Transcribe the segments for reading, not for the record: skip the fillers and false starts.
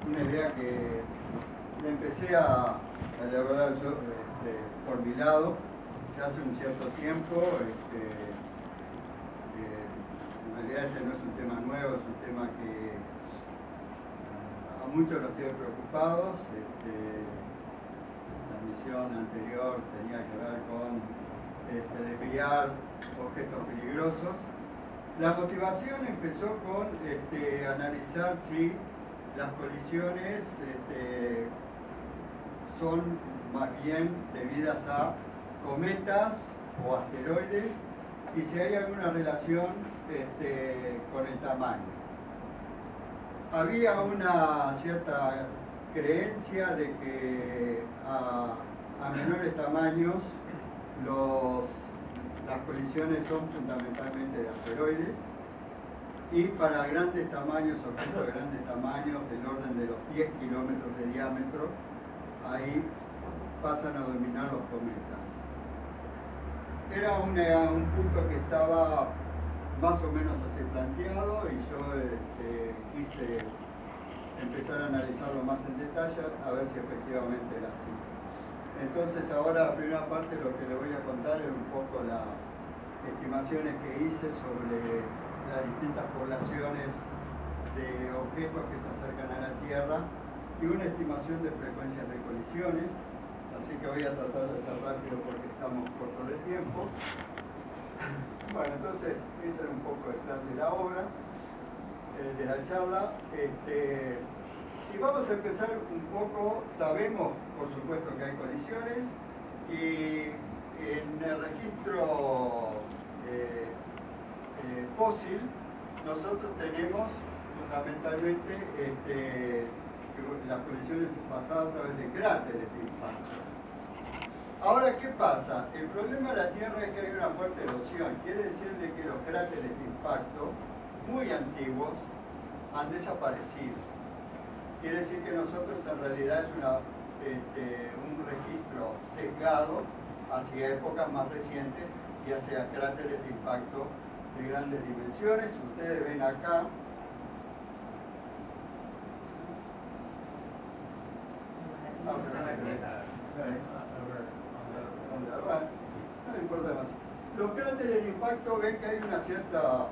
una idea que empecé a elaborar yo por mi lado, ya hace un cierto tiempo. En realidad este no es un tema nuevo, es un tema que a muchos nos tiene preocupados. La misión anterior tenía que ver con desviar objetos peligrosos. La motivación empezó con analizar si las colisiones son más bien debidas a cometas o asteroides y si hay alguna relación con el tamaño. Había una cierta creencia de que a menores tamaños las colisiones son fundamentalmente de asteroides y para grandes tamaños, objetos de grandes tamaños, del orden de los 10 kilómetros de diámetro, ahí pasan a dominar los cometas. Era un punto que estaba más o menos así planteado y yo quise empezar a analizarlo más en detalle a ver si efectivamente era así. Entonces ahora la primera parte lo que le voy a contar es un poco las estimaciones que hice sobre las distintas poblaciones de objetos que se acercan a la Tierra y una estimación de frecuencias de colisiones. Así que voy a tratar de ser rápido porque estamos cortos de tiempo. Bueno, entonces ese era un poco el plan de la obra, de la charla. Y vamos a empezar un poco, sabemos por supuesto que hay colisiones y en el registro fósil nosotros tenemos fundamentalmente las colisiones pasadas a través de cráteres de impacto. Ahora, ¿qué pasa? El problema de la Tierra es que hay una fuerte erosión, quiere decir de que los cráteres de impacto muy antiguos han desaparecido. Quiere decir que nosotros en realidad es un registro sesgado hacia épocas más recientes y hacia cráteres de impacto de grandes dimensiones. Ustedes ven acá no importa más. Los cráteres de impacto ven que hay una cierta...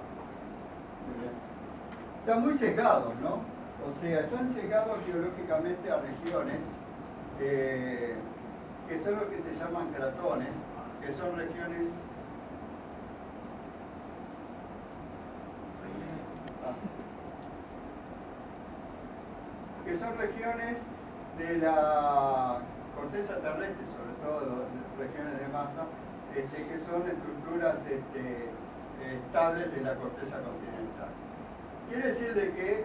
Están muy sesgados, ¿no? O sea, están sesgados geológicamente a regiones que son lo que se llaman cratones, que son regiones... que son regiones de la corteza terrestre, sobre todo regiones de masa, que son estructuras estables de la corteza continental. Quiere decir de que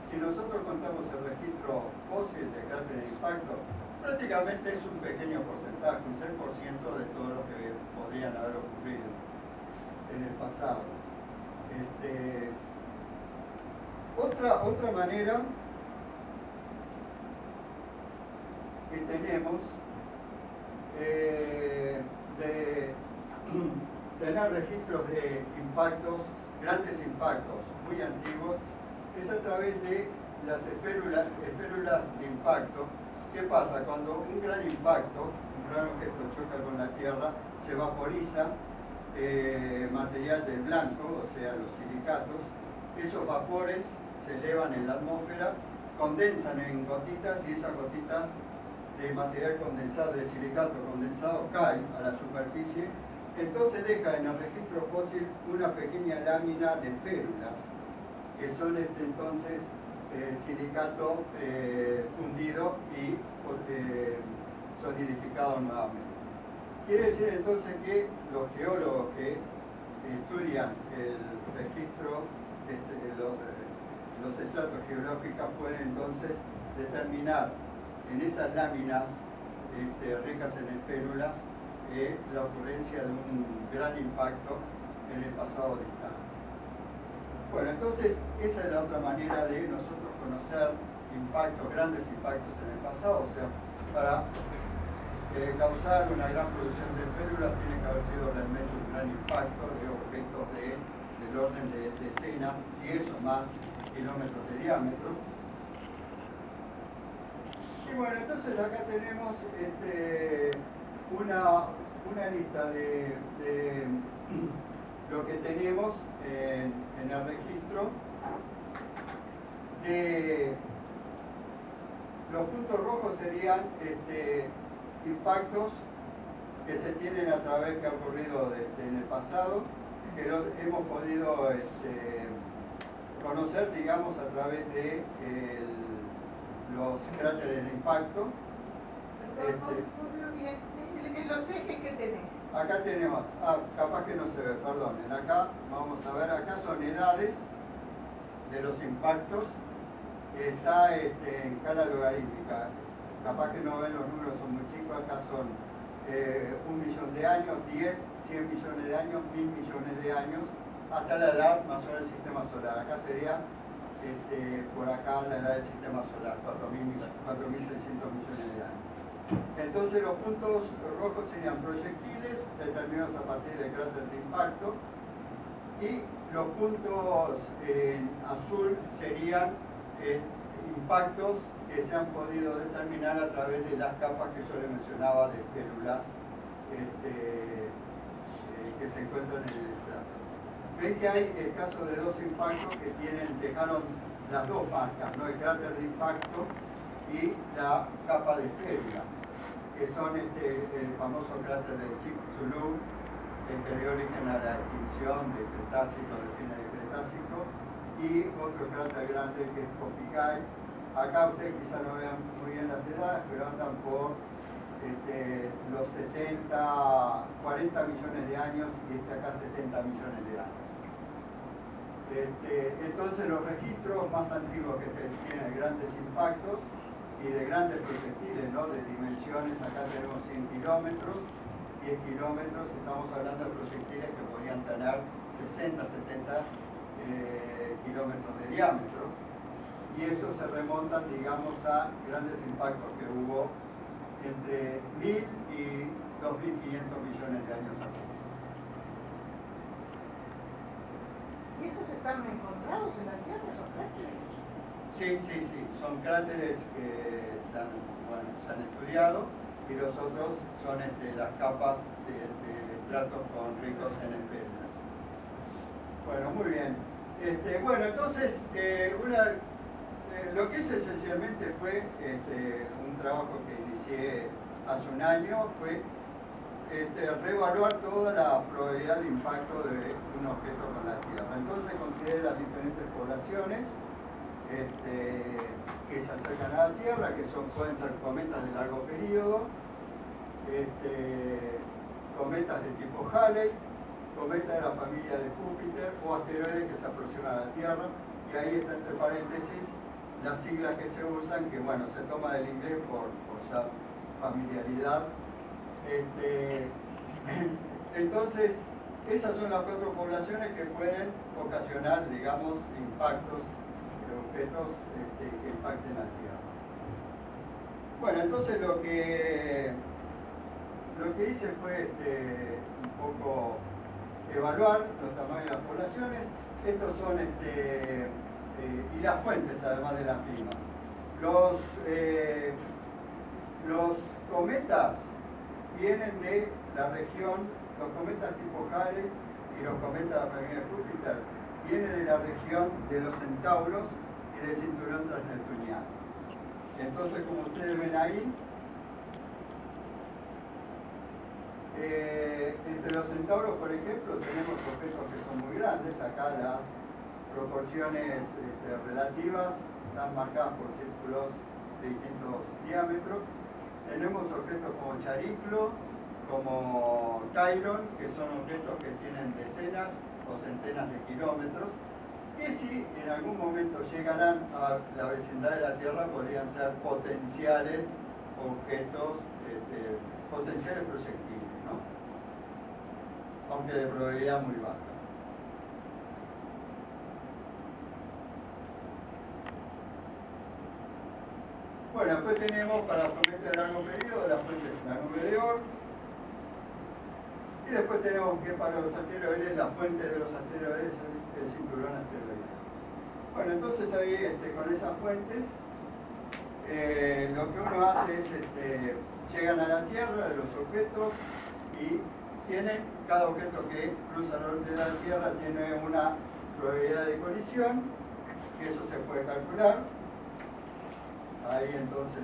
si nosotros contamos el registro fósil de cráteres de impacto, prácticamente es un pequeño porcentaje, un 6% de todo lo que podrían haber ocurrido en el pasado. Otra manera que tenemos de tener registros de impactos, grandes impactos muy antiguos, es a través de las esférulas de impacto. ¿Qué pasa? Cuando un gran impacto, un gran objeto choca con la Tierra, se vaporiza material del blanco, o sea, los silicatos. Esos vapores se elevan en la atmósfera, condensan en gotitas y esas gotitas de material condensado, de silicato condensado, caen a la superficie. Entonces deja en el registro fósil una pequeña lámina de férulas, que son entonces silicato fundido y solidificado nuevamente. Quiere decir entonces que los geólogos que estudian el registro, los estratos geológicos, pueden entonces determinar en esas láminas ricas en férulas la ocurrencia de un gran impacto en el pasado distante. Bueno, entonces esa es la otra manera de nosotros conocer impactos, grandes impactos en el pasado. O sea, para causar una gran producción de férulas tiene que haber sido realmente un gran impacto de objetos del orden de decenas, 10 o más kilómetros de diámetro. Y bueno, entonces acá tenemos una lista de lo que tenemos en el registro de los puntos rojos serían impactos que se tienen a través que ha ocurrido en el pasado, que hemos podido conocer, digamos, a través de los cráteres de impacto. En los ejes que tenés. Acá tenemos, capaz que no se ve, perdonen, acá vamos a ver, acá son edades de los impactos, está en escala logarítmica, capaz que no ven los números, son muy chicos, acá son 1 millón de años, 10, 100 millones de años, 1000 millones de años, hasta la edad más o menos del sistema solar. Acá sería por acá la edad del sistema solar, 4.600 millones de años. Entonces los puntos rojos serían proyectiles determinados a partir del cráter de impacto, y los puntos en azul serían impactos que se han podido determinar a través de las capas que yo les mencionaba de férulas que se encuentran en el estrato. Ven que hay el caso de dos impactos que dejaron las dos marcas, ¿no? El cráter de impacto y la capa de férulas, que son el famoso cráter de Chicxulub, que dio origen a la extinción del Cretácico, del fin del Cretácico, y otro cráter grande que es Popicae. Acá ustedes quizá no vean muy bien las edades, pero andan por los 40 millones de años, y acá 70 millones de años. Entonces los registros más antiguos que se tienen de grandes impactos y de grandes proyectiles, ¿no? De dimensiones, acá tenemos 100 kilómetros, 10 kilómetros, estamos hablando de proyectiles que podían tener 60, 70 kilómetros de diámetro, y estos se remontan, digamos, a grandes impactos que hubo entre 1000 y 2500 millones de años atrás. ¿Y esos están encontrados en la Tierra, esos cráteres? Sí, son cráteres que se han estudiado, y los otros son las capas de estratos ricos en férulas. Bueno, muy bien. Bueno, entonces, lo que hice esencialmente fue un trabajo que inicié hace un año, fue reevaluar toda la probabilidad de impacto de un objeto con la Tierra. Entonces consideré las diferentes poblaciones que se acercan a la Tierra, que pueden ser cometas de largo periodo, cometas de tipo Halley, cometas de la familia de Júpiter, o asteroides que se aproximan a la Tierra, y ahí está entre paréntesis las siglas que se usan, que bueno, se toma del inglés por ya familiaridad. Entonces, esas son las 4 poblaciones que pueden ocasionar, digamos, impactos de objetos que impacten la Tierra. Bueno, entonces lo que hice fue un poco evaluar los tamaños de las poblaciones. Estos son y las fuentes, además de las mismas. Los cometas vienen de la región, los cometas tipo Halley y los cometas de la familia de Júpiter vienen de la región de los centauros y del cinturón transneptuniano. Entonces, como ustedes ven ahí, entre los centauros, por ejemplo, tenemos objetos que son muy grandes. Acá las proporciones relativas están marcadas por círculos de distintos diámetros. Tenemos objetos como Chariclo, como Chiron, que son objetos que tienen decenas o centenas de kilómetros, que si en algún momento llegarán a la vecindad de la Tierra podrían ser potenciales objetos, potenciales proyectiles, ¿no? Aunque de probabilidad muy baja. Bueno, después tenemos para las fuentes de largo periodo las fuentes de la nube de Oort. Y después tenemos que para los asteroides, la fuente de los asteroides es el cinturón asteroidal. Bueno, entonces ahí con esas fuentes lo que uno hace es, llegan a la Tierra los objetos y cada objeto que cruza el órbita de la Tierra tiene una probabilidad de colisión, que eso se puede calcular. Ahí entonces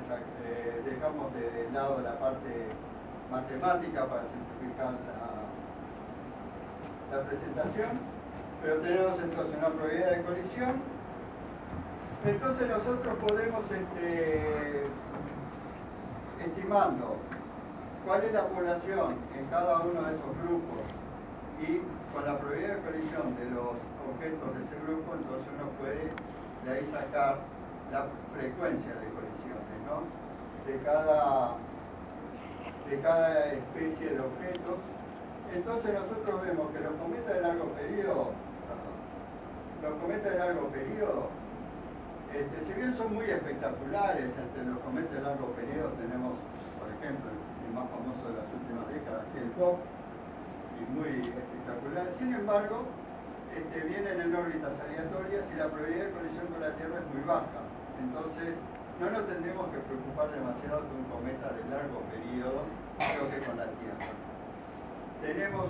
dejamos de lado la parte matemática para simplificar la presentación, pero tenemos entonces una probabilidad de colisión. Entonces nosotros podemos, estimando cuál es la población en cada uno de esos grupos y con la probabilidad de colisión de los objetos de ese grupo, entonces uno puede de ahí sacar la frecuencia de colisiones, ¿no? de cada especie de objetos. Entonces nosotros vemos que los cometas de largo periodo, si bien son muy espectaculares, entre los cometas de largo periodo tenemos, por ejemplo, el más famoso de las últimas décadas, que es el Bob, y muy espectacular. Sin embargo, vienen en órbitas aleatorias y la probabilidad de colisión con la Tierra es muy baja. Entonces, no nos tendremos que preocupar demasiado que un cometa de largo periodo choque con la Tierra. Tenemos,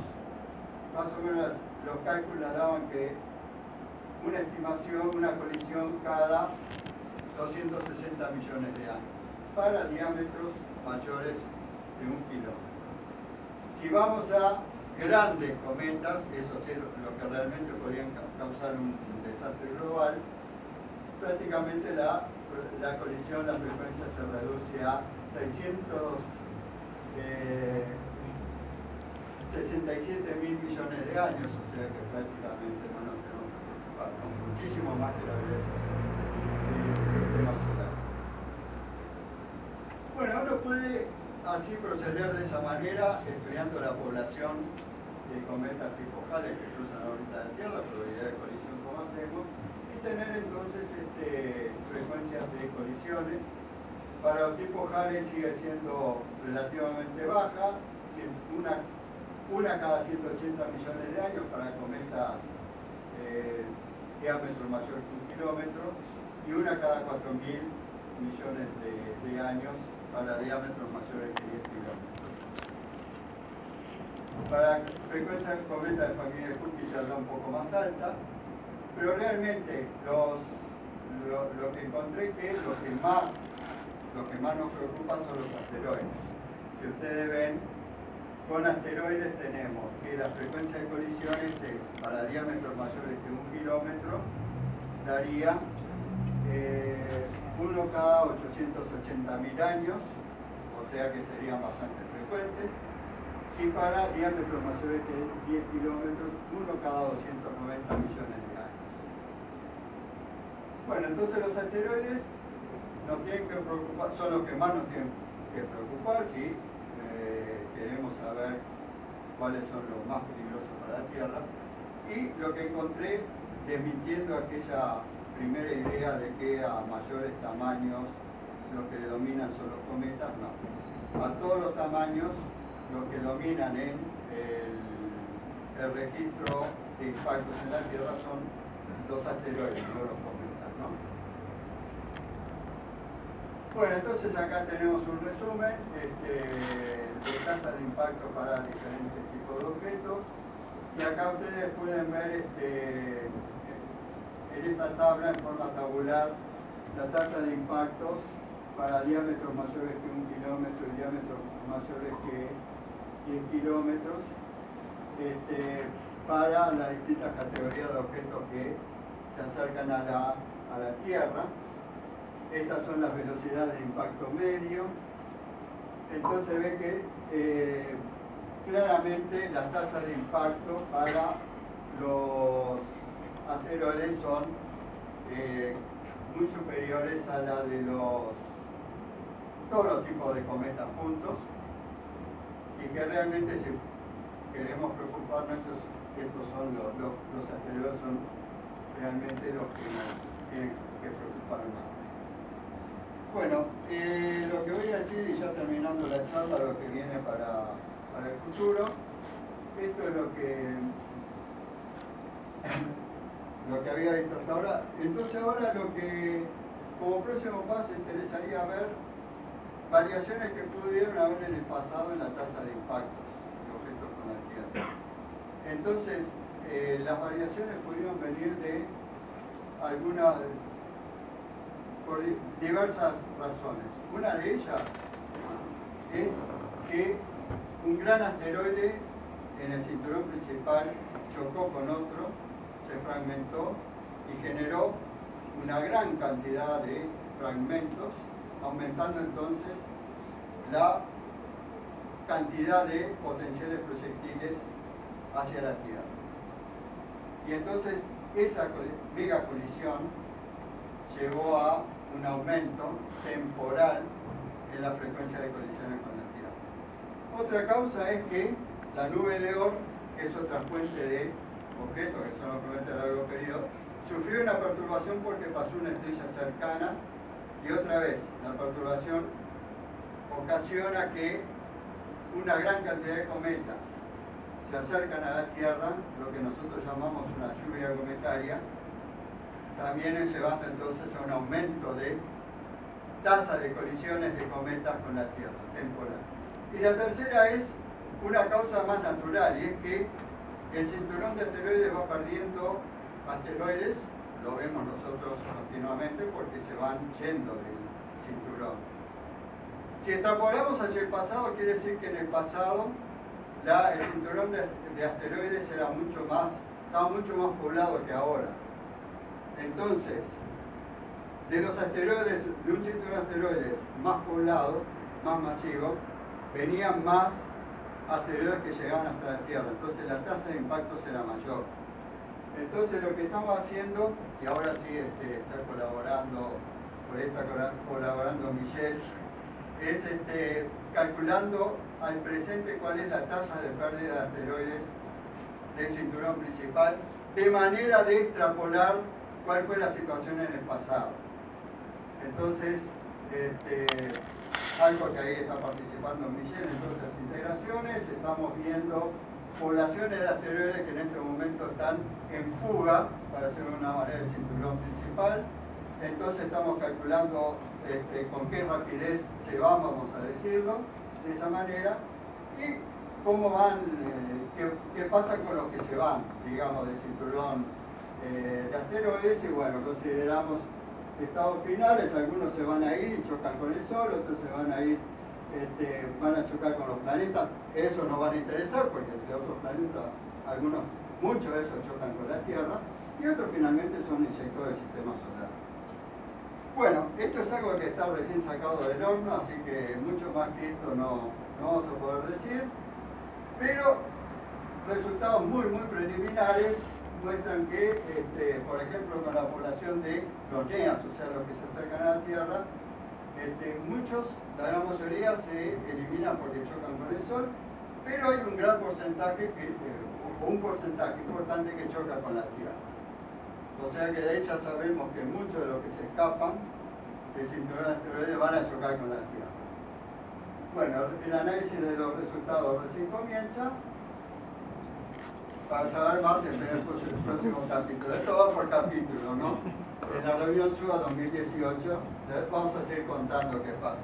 más o menos, los cálculos daban que una estimación, una colisión cada 260 millones de años, para diámetros mayores de 1 kilómetro. Si vamos a grandes cometas, eso sí, lo que realmente podrían causar un desastre global, prácticamente la colisión, la frecuencia se reduce a 67.000 millones de años, o sea que prácticamente no nos tenemos que preocupar, ¿no? Muchísimo más que la vida del sistema solar. Bueno, uno puede así proceder de esa manera, estudiando la población de cometas tipo Halley que cruzan la órbita de la Tierra, la probabilidad de colisión como hacemos, y tener entonces frecuencias de colisiones. Para los tipos Halley sigue siendo relativamente baja, una cada 180 millones de años para cometas diámetro mayor que 1 kilómetro, y una cada 4.000 millones de años para diámetros mayores que 10 kilómetros. Para frecuencia de cometa de familia de Kuki ya está un poco más alta, pero realmente lo que encontré que lo que más nos preocupa son los asteroides. Si ustedes ven, con asteroides tenemos que la frecuencia de colisiones es, para diámetros mayores que 1 kilómetro, daría 1 cada 880.000 años, o sea que serían bastante frecuentes, y para diámetros mayores que 10 kilómetros, 1 cada 290 millones de años. Bueno, entonces los asteroides nos tienen que preocupar, son los que más nos tienen que preocupar si queremos saber cuáles son los más peligrosos para la Tierra. Y lo que encontré, desmintiendo aquella primera idea de que a mayores tamaños los que dominan son los cometas, no. A todos los tamaños, los que dominan en el registro de impactos en la Tierra son los asteroides, no los cometas, ¿no? Bueno, entonces acá tenemos un resumen de tasas de impacto para diferentes tipos de objetos, y acá ustedes pueden ver en esta tabla en forma tabular la tasa de impactos para diámetros mayores que 1 kilómetro y diámetros mayores que 10 kilómetros, para las distintas categorías de objetos que se acercan a la Tierra. Estas son las velocidades de impacto medio. Entonces ve que claramente las tasas de impacto para los asteroides son muy superiores a la de todos los tipos de cometas juntos, y que realmente, si queremos preocuparnos, estos son los asteroides son realmente los que nos tienen que preocupar más. Bueno, lo que voy a decir, y ya terminando la charla, lo que viene para el futuro, esto es lo que había visto hasta ahora. Entonces ahora lo que como próximo paso interesaría ver variaciones que pudieron haber en el pasado en la tasa de impactos de objetos con la Tierra. Entonces, las variaciones pudieron venir de por diversas razones. Una de ellas es que un gran asteroide en el cinturón principal chocó con otro, se fragmentó y generó una gran cantidad de fragmentos, aumentando entonces la cantidad de potenciales proyectiles hacia la Tierra. Y entonces esa mega colisión llevó a un aumento temporal en la frecuencia de colisiones con la Tierra. Otra causa es que la nube de Oort, que es otra fuente de objetos que son obviamente a largo periodo, sufrió una perturbación porque pasó una estrella cercana y otra vez la perturbación ocasiona que una gran cantidad de cometas se acercan a la Tierra, lo que nosotros llamamos una lluvia cometaria, también llevando entonces a un aumento de tasa de colisiones de cometas con la Tierra, temporal. Y la tercera es una causa más natural, y es que el cinturón de asteroides va perdiendo asteroides, lo vemos nosotros continuamente porque se van yendo del cinturón. Si extrapolamos hacia el pasado, quiere decir que en el pasado el cinturón de asteroides estaba mucho más poblado que ahora. Entonces, de los asteroides, de un cinturón de asteroides más poblado, más masivo, venían más asteroides que llegaban hasta la Tierra, entonces la tasa de impactos era mayor. Entonces lo que estamos haciendo, y ahora sí está colaborando Michelle, es calculando al presente cuál es la tasa de pérdida de asteroides del cinturón principal, de manera de extrapolar cuál fue la situación en el pasado. Entonces, algo que ahí está participando Michelle en todas las integraciones, estamos viendo poblaciones de asteroides que en este momento están en fuga, para hacerlo de una manera, del cinturón principal. Entonces estamos calculando con qué rapidez se van, vamos a decirlo, de esa manera, y cómo van, qué pasa con los que se van, digamos, del cinturón de asteroides, y bueno, consideramos estados finales, algunos se van a ir y chocan con el Sol, otros se van a ir, van a chocar con los planetas, eso nos van a interesar porque entre otros planetas, muchos de esos chocan con la Tierra, y otros finalmente son inyectores del sistema solar. Bueno, esto es algo que está recién sacado del horno, así que mucho más que esto no vamos a poder decir, pero resultados muy preliminares muestran que, por ejemplo, con la población de los NEAs, o sea, los que se acercan a la Tierra, muchos, la gran mayoría, se eliminan porque chocan con el Sol, pero hay un gran porcentaje, un porcentaje importante que choca con la Tierra. O sea que de ahí ya sabemos que muchos de los que se escapan del cinturón de asteroides van a chocar con la Tierra. Bueno, el análisis de los resultados recién comienza. Para saber más, esperemos el próximo capítulo. Esto va por capítulo, ¿no? En la reunión SUA 2018 vamos a seguir contando qué pasa.